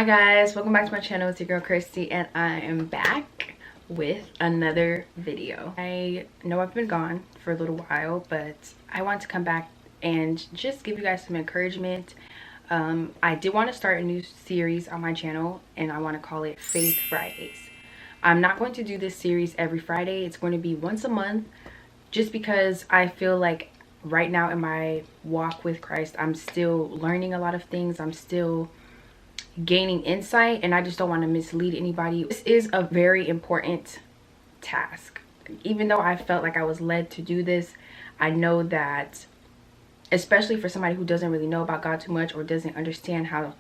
Hi guys, welcome back to my channel. It's your girl Kirsty and I am back with another video. I know I've been gone for a little while, but I want to come back and just give you guys some encouragement. I did want to start a new series on my channel and I want to call it Faith Fridays. I'm not going to do this series every Friday. It's going to be once a month, just because I feel like right now in my walk with Christ, I'm still learning a lot of things. I'm still gaining insight and I just don't want to mislead anybody. This is a very important task. Even though I felt like I was led to do this, I know that especially for somebody who doesn't really know about God too much or doesn't understand how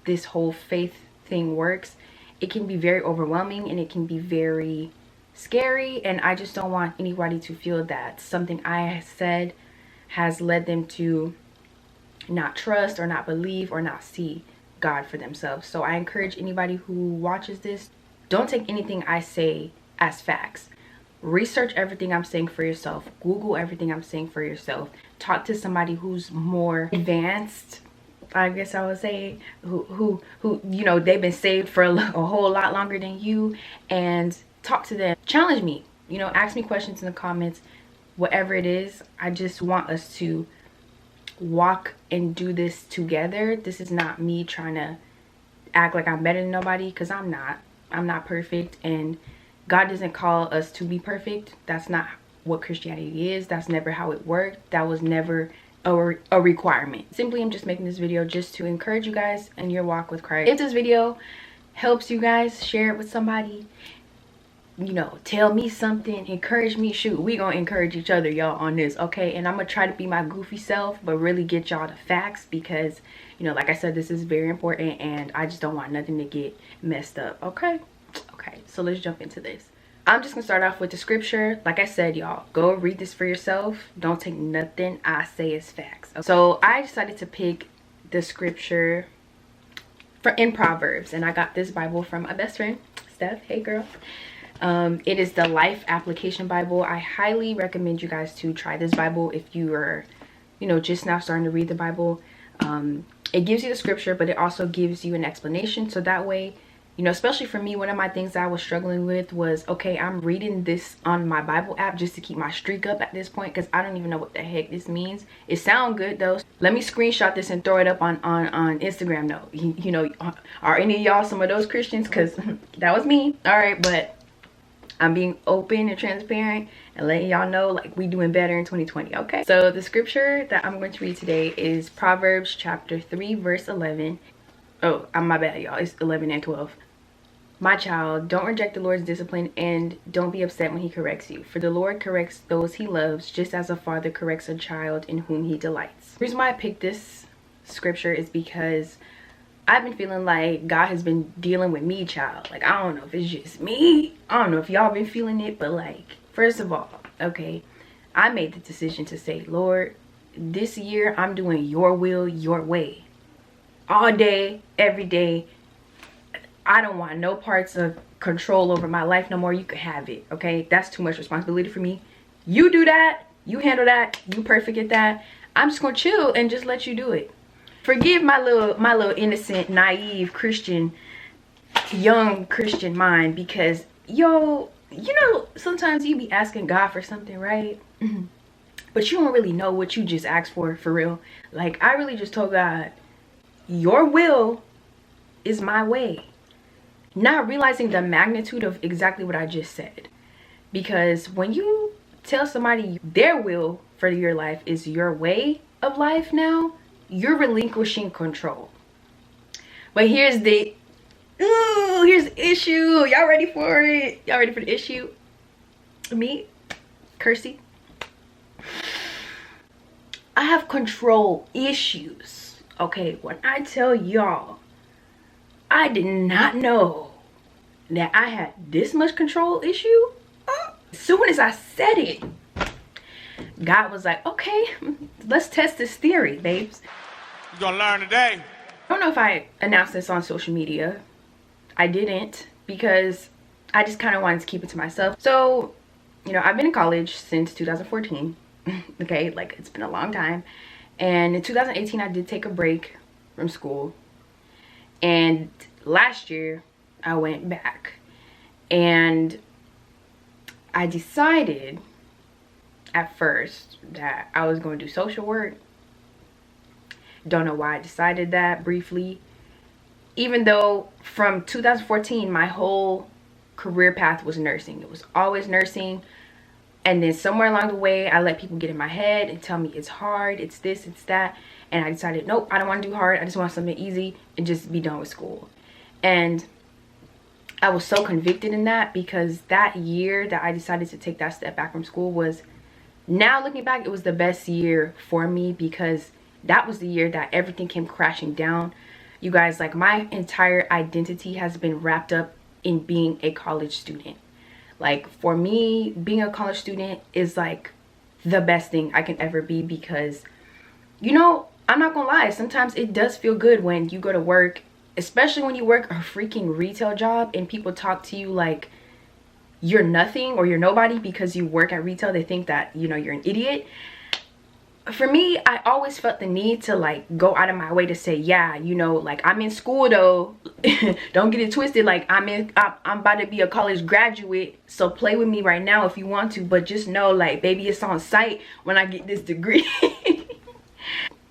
this whole faith thing works, it can be very overwhelming and it can be very scary, and I just don't want anybody to feel that something I said has led them to not trust or not believe or not see God for themselves. So I encourage anybody who watches this, don't take anything I say as facts. Research everything I'm saying for yourself. Google everything I'm saying for yourself. Talk to somebody who's more advanced, I guess I would say, who you know, they've been saved for a whole lot longer than you, and talk to them. Challenge me, you know, ask me questions in the comments, whatever it is. I just want us to walk and do this together. This is not me trying to act like I'm better than nobody, because I'm not perfect, and God doesn't call us to be perfect. That's not what Christianity is. That's never how it worked. That was never a requirement. Simply, I'm just making this video just to encourage you guys in your walk with Christ. If this video helps you guys, share it with somebody, you know, tell me something, encourage me. Shoot, we gonna encourage each other, y'all, on this, okay? And I'm gonna try to be my goofy self but really get y'all the facts, because, you know, like I said, this is very important and I just don't want nothing to get messed up. Okay, so let's jump into this. I'm just gonna start off with the scripture. Like I said, y'all, go read this for yourself. Don't take nothing I say as facts. So I decided to pick the scripture in Proverbs, and I got this Bible from my best friend Steph. Hey girl. It is the Life Application Bible. I highly recommend you guys to try this Bible if you are, you know, just now starting to read the Bible. It gives you the scripture, but it also gives you an explanation, so that way, you know, especially for me, one of my things that I was struggling with was, okay, I'm reading this on my Bible app just to keep my streak up at this point, because I don't even know what the heck this means. It sounds good though. Let me screenshot this and throw it up on Instagram though. You know, are any of y'all some of those Christians? Because that was me. All right, but I'm being open and transparent and letting y'all know, like, we doing better in 2020, okay? So the scripture that I'm going to read today is Proverbs chapter 3 verse 11. Oh, my bad, y'all. It's 11 and 12. My child, don't reject the Lord's discipline and don't be upset when he corrects you. For the Lord corrects those he loves, just as a father corrects a child in whom he delights. The reason why I picked this scripture is because I've been feeling like God has been dealing with me, child. Like, I don't know if it's just me. I don't know if y'all been feeling it, but like, first of all, okay, I made the decision to say, Lord, this year I'm doing your will, your way. All day, every day. I don't want no parts of control over my life no more. You can have it, okay? That's too much responsibility for me. You do that. You handle that. You perfect at that. I'm just gonna chill and just let you do it. Forgive my little innocent, naive Christian, young Christian mind, because yo, you know, sometimes you be asking God for something, right? But you don't really know what you just asked for real. Like, I really just told God, your will is my way. Not realizing the magnitude of exactly what I just said. Because when you tell somebody their will for your life is your way of life now, you're relinquishing control. But here's the issue. Y'all ready for it? Y'all ready for the issue? Me, Kirsty, I have control issues. Okay, when I tell y'all, I did not know that I had this much control issue. As soon as I said it, God was like, okay, let's test this theory, babes. You're gonna learn today. I don't know if I announced this on social media. I didn't, because I just kind of wanted to keep it to myself. So, you know, I've been in college since 2014. Okay, like, it's been a long time. And in 2018, I did take a break from school. And last year I went back, and I decided at first that I was going to do social work. Don't know why I decided that briefly, even though from 2014 my whole career path was nursing. It was always nursing. And then somewhere along the way, I let people get in my head and tell me it's hard, it's this, it's that. And I decided, nope, I don't want to do hard. I just want something easy and just be done with school. And I was so convicted in that, because that year that I decided to take that step back from school was, now looking back, it was the best year for me, because that was the year that everything came crashing down. You guys, like, my entire identity has been wrapped up in being a college student. Like, for me, being a college student is like the best thing I can ever be, because, you know, I'm not gonna lie, sometimes it does feel good when you go to work, especially when you work a freaking retail job and people talk to you like you're nothing or you're nobody because you work at retail. They think that, you know, you're an idiot. For me, I always felt the need to like go out of my way to say, yeah, you know, like, I'm in school though. Don't get it twisted. Like, I'm about to be a college graduate, so play with me right now if you want to, but just know, like, baby, it's on site when I get this degree.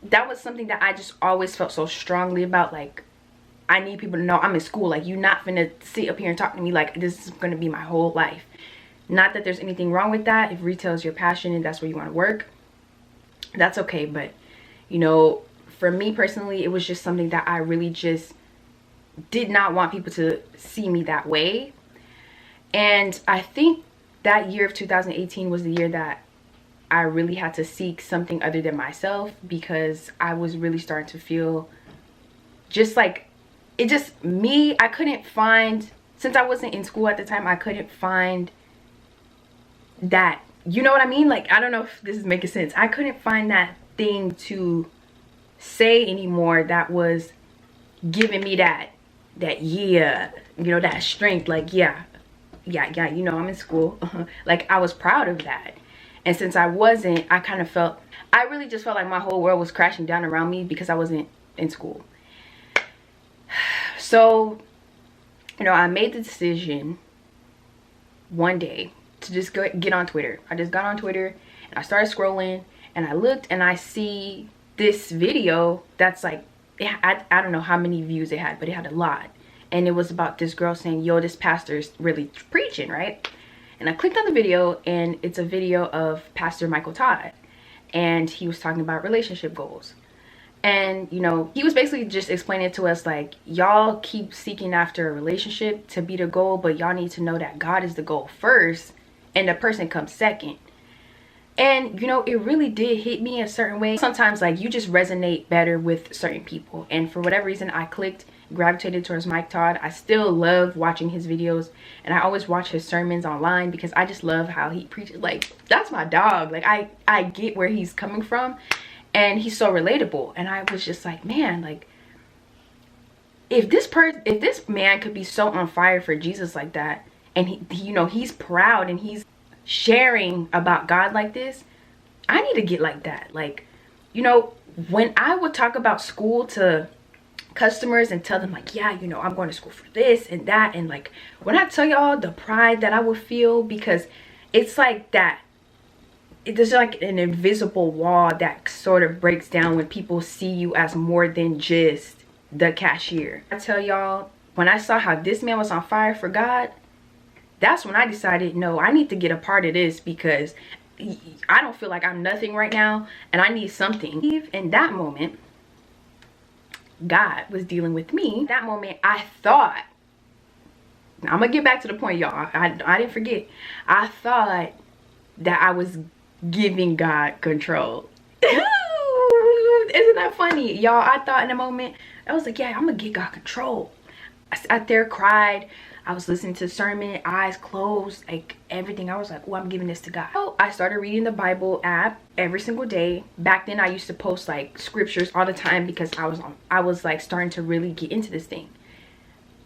That was something that I just always felt so strongly about. Like, I need people to know I'm in school. Like, you're not finna sit up here and talk to me like this is gonna be my whole life. Not that there's anything wrong with that. If retail is your passion and that's where you want to work, that's okay. But, you know, for me personally, it was just something that I really just did not want people to see me that way. And I think that year of 2018 was the year that I really had to seek something other than myself, because I was really starting to feel just like, it just, me, I couldn't find, since I wasn't in school at the time, I couldn't find that, you know what I mean? Like, I don't know if this is making sense. I couldn't find that thing to say anymore that was giving me that yeah, you know, that strength. Like, yeah, you know, I'm in school. Like, I was proud of that. And since I wasn't, I kind of felt, I really just felt like my whole world was crashing down around me because I wasn't in school. So, you know, I made the decision one day to just get on Twitter. I just got on Twitter and I started scrolling, and I looked and I see this video that's like, I don't know how many views it had, but it had a lot. And it was about this girl saying, yo, this pastor's really preaching, right? And I clicked on the video, and it's a video of Pastor Michael Todd, and he was talking about relationship goals. And, you know, he was basically just explaining to us, like, y'all keep seeking after a relationship to be the goal, but y'all need to know that God is the goal first and the person comes second. And, you know, it really did hit me a certain way. Sometimes, like, you just resonate better with certain people. And for whatever reason, I gravitated towards Mike Todd. I still love watching his videos, and I always watch his sermons online because I just love how he preaches. Like, that's my dog. Like, I get where he's coming from, and he's so relatable. And I was just like, man, like, if this man could be so on fire for Jesus like that, and he you know, he's proud and he's sharing about God like this, I need to get like that. Like, you know, when I would talk about school to customers and tell them, like, yeah, you know, I'm going to school for this and that, and like, when I tell y'all the pride that I would feel, because it's like that, there's like an invisible wall that sort of breaks down when people see you as more than just the cashier. I tell y'all, when I saw how this man was on fire for God, that's when I decided, no, I need to get a part of this, because I don't feel like I'm nothing right now and I need something. In that moment, God was dealing with me. That moment, I thought, I'm gonna get back to the point, y'all. I didn't forget. I thought that I was giving God control. Isn't that funny, y'all? I thought in a moment, I was like, yeah, I'm gonna get God control. I sat there, cried. I was listening to the sermon, eyes closed, like everything. I was like, oh, I'm giving this to God. So I started reading the Bible app every single day. Back then, I used to post like scriptures all the time because I was like starting to really get into this thing.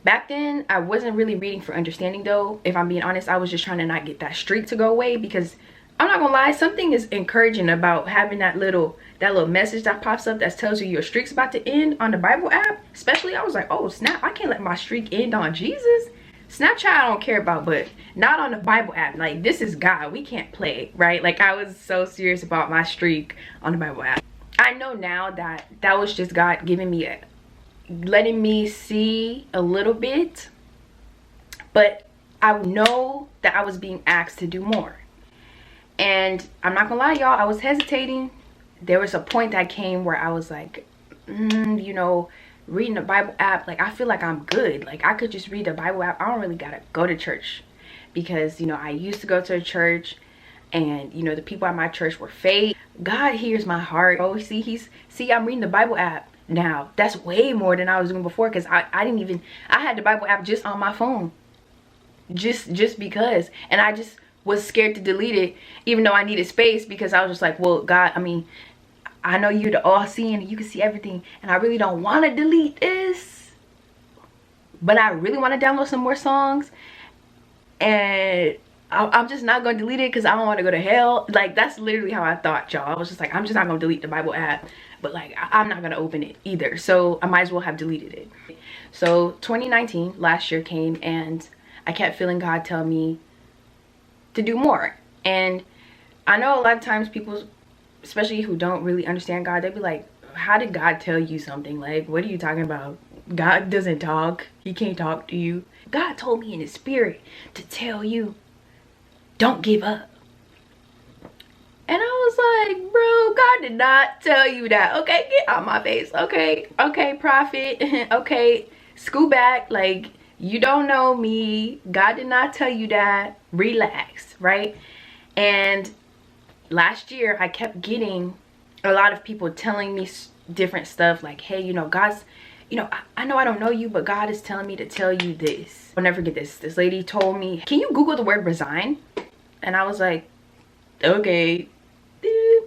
Back then, I wasn't really reading for understanding though. If I'm being honest, I was just trying to not get that streak to go away, because I'm not gonna lie, something is encouraging about having that little message that pops up that tells you your streak's about to end on the Bible app. Especially, I was like, oh snap, I can't let my streak end on Jesus. Snapchat I don't care about, but not on the Bible app. Like, this is God, we can't play, right? Like, I was so serious about my streak on the Bible app. I know now that that was just God giving me letting me see a little bit, but I know that I was being asked to do more. And I'm not gonna lie, y'all, I was hesitating. There was a point that came where I was like, you know, reading the Bible app, like, I feel like I'm good. Like, I could just read the Bible app. I don't really gotta go to church, because, you know, I used to go to a church, and, you know, the people at my church were fake. God hears my heart. Oh, see, I'm reading the Bible app now. That's way more than I was doing before, because I had the Bible app just on my phone, just because, and I just was scared to delete it, even though I needed space, because I was just like, well, God, I mean, I know you're the all-seeing, you can see everything, and I really don't want to delete this, but I really want to download some more songs, and I'm just not going to delete it because I don't want to go to hell. Like, that's literally how I thought, y'all. I was just like, I'm just not going to delete the Bible app, but like, I'm not going to open it either, so I might as well have deleted it. So 2019, last year, came, and I kept feeling God tell me to do more. And I know a lot of times people, especially who don't really understand God, they'd be like, how did God tell you something? Like, what are you talking about? God doesn't talk. He can't talk to you. God told me in his spirit to tell you, don't give up. And I was like, bro, God did not tell you that. Okay, get out my face. Okay, prophet. Okay, scoot back. Like, you don't know me. God did not tell you that. Relax, right? And last year, I kept getting a lot of people telling me different stuff, like, hey, you know, God's, you know, I know I don't know you, but God is telling me to tell you this. I'll never forget this. This lady told me, can you Google the word resign? And I was like, okay.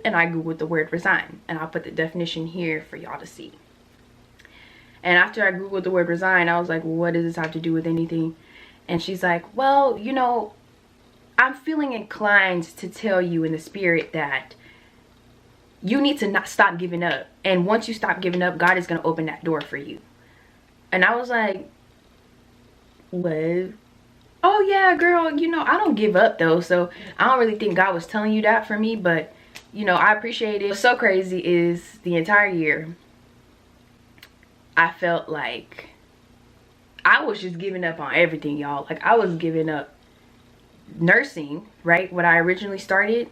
And I Googled the word resign, and I'll put the definition here for y'all to see. And after I Googled the word resign, I was like, well, what does this have to do with anything? And she's like, well, you know, I'm feeling inclined to tell you in the spirit that you need to not stop giving up. And once you stop giving up, God is going to open that door for you. And I was like, what? Oh yeah, girl, you know, I don't give up though. So I don't really think God was telling you that for me, but you know, I appreciate it. What's so crazy is the entire year, I felt like I was just giving up on everything, y'all. Like, I was giving up nursing, right? When I originally started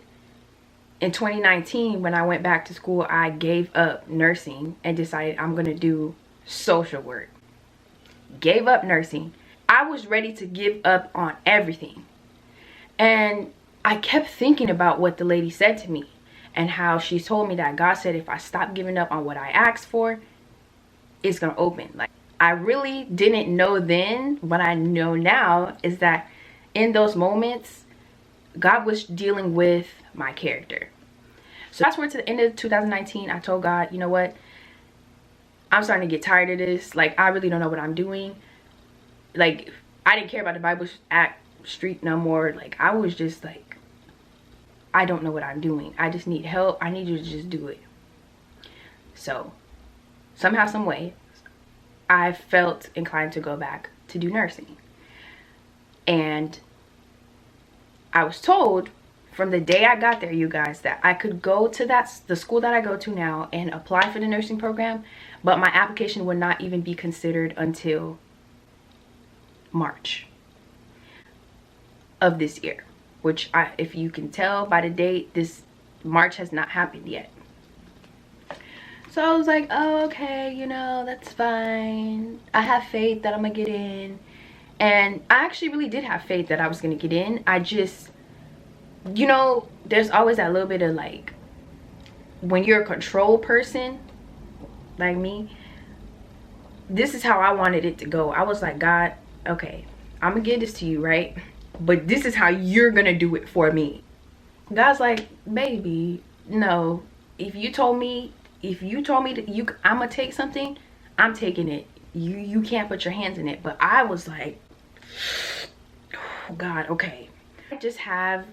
in 2019, when I went back to school, I gave up nursing and decided I'm gonna do social work. Gave up nursing. I was ready to give up on everything. And I kept thinking about what the lady said to me, and how she told me that God said if I stop giving up on what I asked for, it's gonna open. Like, I really didn't know then. What I know now is that in those moments, God was dealing with my character. So that's where, to the end of 2019, I told God, you know what, I'm starting to get tired of this. Like, I really don't know what I'm doing. Like, I didn't care about the Bible act street no more. Like, I was just like, I don't know what I'm doing. I just need help. I need you to just do it. So somehow, some way, I felt inclined to go back to do nursing. And I was told from the day I got there, you guys, that I could go to the school that I go to now and apply for the nursing program, but my application would not even be considered until March of this year, which, if you can tell by the date, this March has not happened yet. So I was like, oh, okay, you know, that's fine. I have faith that I'm gonna get in. And I actually really did have faith that I was gonna get in. I just, you know, there's always that little bit of like, when you're a control person like me, this is how I wanted it to go. I was like, God, okay, I'm gonna give this to you, right? But this is how you're gonna do it for me. God's like, baby, no. If you told me that I'm gonna take something, I'm taking it. You can't put your hands in it. But I was like, oh God, okay. I just have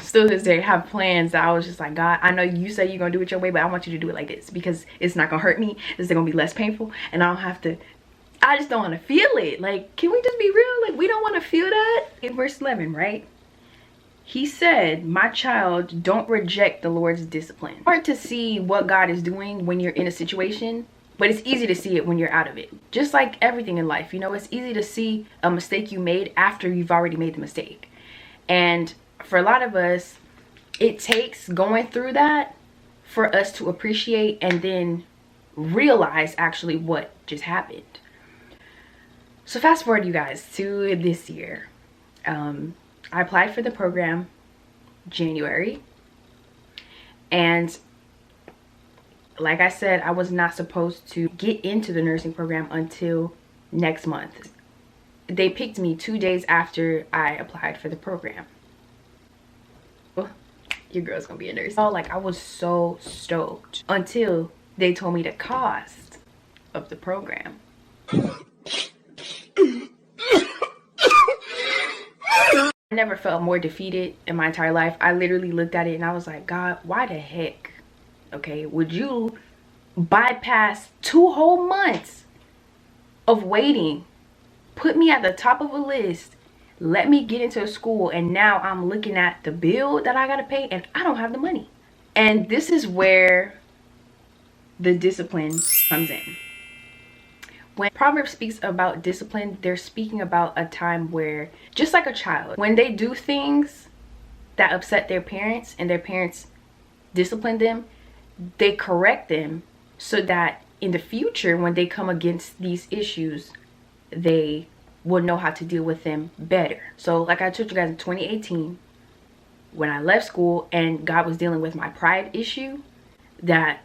still to this day have plans that I was just like, God, I know you say you're gonna do it your way, but I want you to do it like this because it's not gonna hurt me. It's gonna be less painful, and I don't have to. I just don't want to feel it. Like, can we just be real? Like, we don't want to feel that. In verse 11, right? He said, my child, don't reject the Lord's discipline. It's hard to see what God is doing when you're in a situation, but it's easy to see it when you're out of it. Just like everything in life, you know, it's easy to see a mistake you made after you've already made the mistake. And for a lot of us, it takes going through that for us to appreciate and then realize actually what just happened. So fast forward, you guys, to this year. I applied for the program January, and like I said, I was not supposed to get into the nursing program until next month. They picked me 2 days after I applied for the program. Well, your girl's gonna be a nurse. Oh, like I was so stoked until they told me the cost of the program. I never felt more defeated in my entire life. I literally looked at it and I was like, God, why the heck, okay, would you bypass 2 whole months of waiting, put me at the top of a list, let me get into a school, and now I'm looking at the bill that I gotta pay and I don't have the money. And this is where the discipline comes in. When Proverbs speaks about discipline, they're speaking about a time where, just like a child, when they do things that upset their parents and their parents discipline them, they correct them so that in the future, when they come against these issues, they will know how to deal with them better. So like I told you guys, in 2018, when I left school and God was dealing with my pride issue, that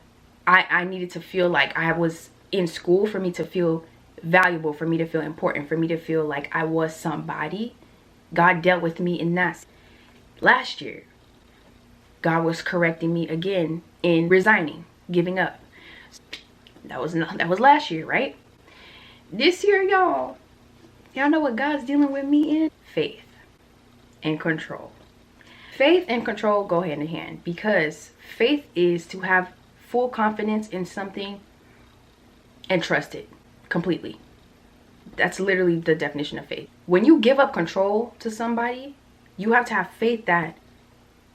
I needed to feel like I was in school for me to feel valuable, for me to feel important, for me to feel like I was somebody. God dealt with me in that. Last year, God was correcting me again in resigning, giving up. That was last year, right? This year, y'all know what God's dealing with me in? Faith and control. Faith and control go hand in hand, because faith is to have full confidence in something and trust it completely. That's literally the definition of faith. When you give up control to somebody, you have to have faith that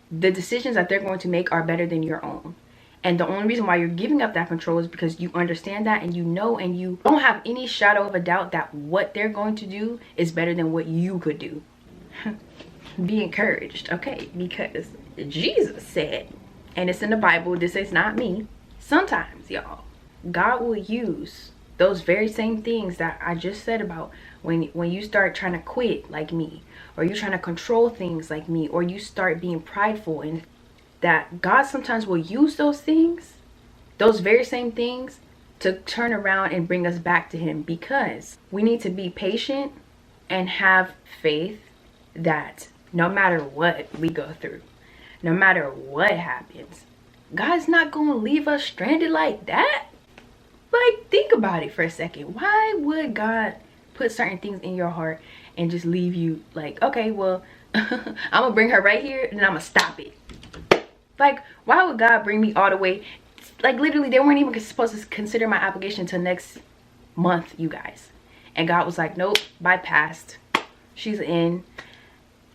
the decisions that they're going to make are better than your own. And the only reason why you're giving up that control is because you understand that, and you know, and you don't have any shadow of a doubt that what they're going to do is better than what you could do. Be encouraged, okay? Because Jesus said, and it's in the Bible, this is not me, sometimes, y'all, God will use those very same things that I just said about when you start trying to quit like me, or you're trying to control things like me, or you start being prideful, and that God sometimes will use those things, those very same things, to turn around and bring us back to him. Because we need to be patient and have faith that no matter what we go through, no matter what happens, God's not going to leave us stranded like that. Like, think about it for a second. Why would God put certain things in your heart and just leave you like, okay, well, I'm gonna bring her right here and I'm gonna stop it? Like, why would God bring me all the way? Like, literally, they weren't even supposed to consider my application until next month, you guys. And God was like, nope, bypassed. She's in.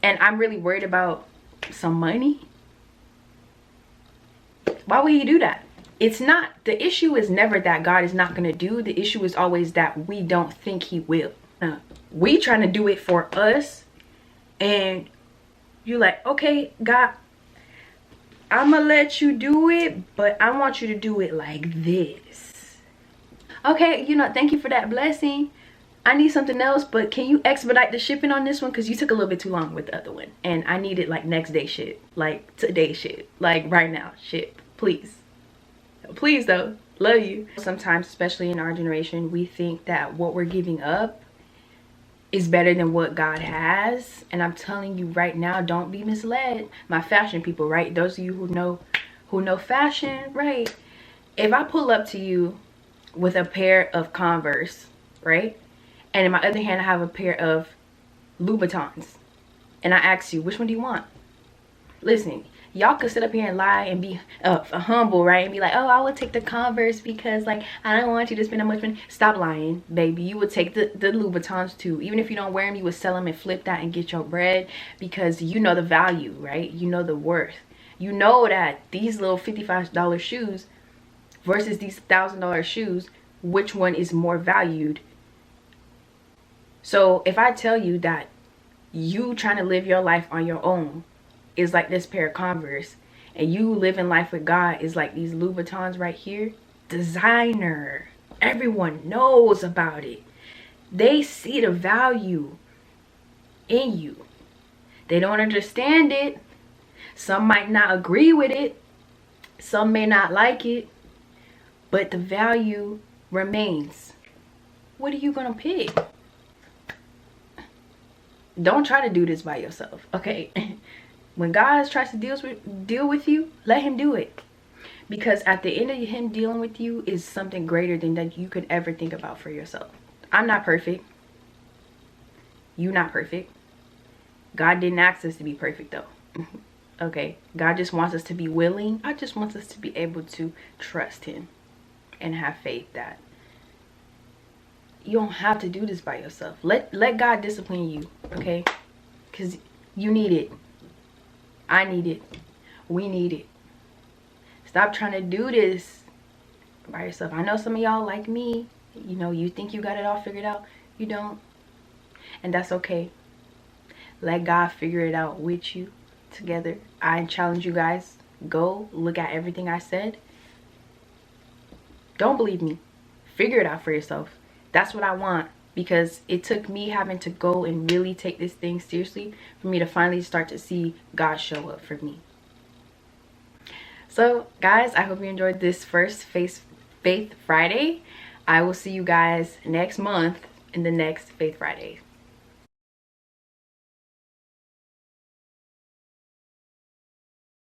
And I'm really worried about some money. Why would he do that? It's not, the issue is never that God is not going to do. The issue is always that we don't think he will. We trying to do it for us. And you're like, okay, God, I'm going to let you do it, but I want you to do it like this. Okay, you know, thank you for that blessing. I need something else, but can you expedite the shipping on this one? Because you took a little bit too long with the other one. And I need it like next day ship. Like today ship. Like right now ship. Please. Please though. Love you. Sometimes, especially in our generation, we think that what we're giving up is better than what God has. And I'm telling you right now, don't be misled. My fashion people, right? Those of you who know fashion, right? If I pull up to you with a pair of Converse, right? And in my other hand, I have a pair of Louboutins. And I ask you, which one do you want? Listen, y'all could sit up here and lie and be humble, right? And be like, oh, I would take the Converse because like I don't want you to spend that much money. Stop lying, baby. You would take the Louboutins too. Even if you don't wear them, you would sell them and flip that and get your bread, because you know the value, right? You know the worth. You know that these little $55 shoes versus these $1,000 shoes, which one is more valued? So if I tell you that you trying to live your life on your own is like this pair of Converse, and you living life with God is like these Louboutins right here, designer, everyone knows about it. They see the value in you. They don't understand it. Some might not agree with it. Some may not like it, but the value remains. What are you gonna pick? Don't try to do this by yourself, okay? When God tries to deal with you, let him do it. Because at the end of him dealing with you is something greater than that you could ever think about for yourself. I'm not perfect. You're not perfect. God didn't ask us to be perfect though. Okay? God just wants us to be willing. God just wants us to be able to trust him and have faith that you don't have to do this by yourself. Let God discipline you, okay? Because you need it. I need it. We need it. Stop trying to do this by yourself. I know some of y'all like me, you know, you think you got it all figured out. You don't. And that's okay. Let God figure it out with you together. I challenge you guys, go look at everything I said. Don't believe me. Figure it out for yourself. That's what I want, because it took me having to go and really take this thing seriously for me to finally start to see God show up for me. So guys, I hope you enjoyed this first Faith Friday. I will see you guys next month in the next Faith Friday.